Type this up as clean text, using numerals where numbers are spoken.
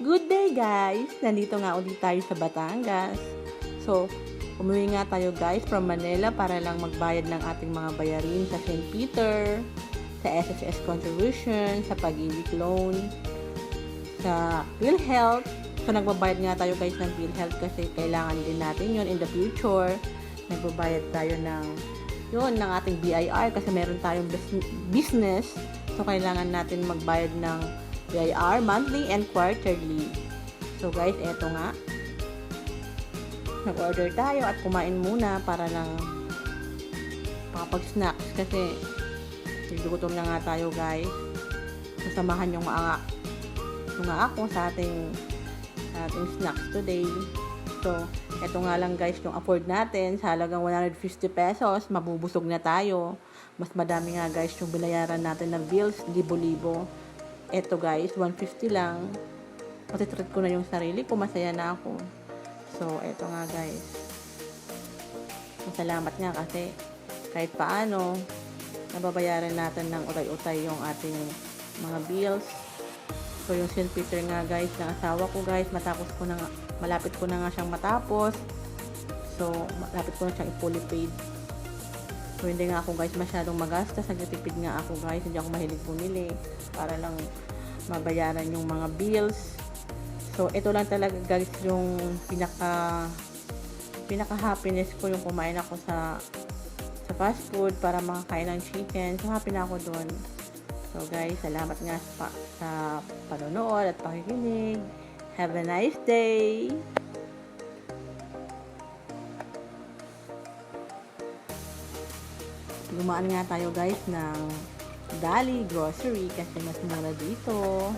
Good day guys! Nandito nga ulit tayo sa Batangas. So, umuwi nga tayo guys from Manila para lang magbayad ng ating mga bayarin sa St. Peter, sa SSS contribution, sa Pag-ibig loan, sa PhilHealth. So, nagbabayad nga tayo guys ng PhilHealth kasi kailangan din natin yon in the future. Nagbabayad tayo ng ating BIR kasi meron tayong business. So, kailangan natin magbayad ng BIR monthly and quarterly. So guys, eto nga. Nag-order tayo at kumain muna para lang makapag-snacks kasi gutom na nga tayo guys. Sasamahan yung nga ako sa ating snacks today. So, eto nga lang guys yung afford natin sa halagang 150 pesos. Mabubusog na tayo. Mas madami nga guys yung binayaran natin na bills, libo-libo. Eto guys, 150 lang. Matitreat ko na yung sarili ko. Masaya na ako. So, eto nga guys. Masalamat nga kasi kahit paano, nababayaran natin ng utay-utay yung ating mga bills. So, yung St. Peter nga guys, ng asawa ko guys, malapit ko na nga siyang matapos. So, malapit ko na siyang i-fully paid. So, hindi nga ako guys masyadong magastos. Nagtitipid nga ako guys. Hindi ako mahilig bumili para lang mabayaran yung mga bills. So, ito lang talaga guys yung pinaka-happiness ko yung kumain ako sa fast food para makakain ng chicken. So, happy na ako dun. So, guys, salamat nga sa panonood at pakikinig. Have a nice day! Gumaan nga tayo guys ng Dali Grocery kasi mas mura dito.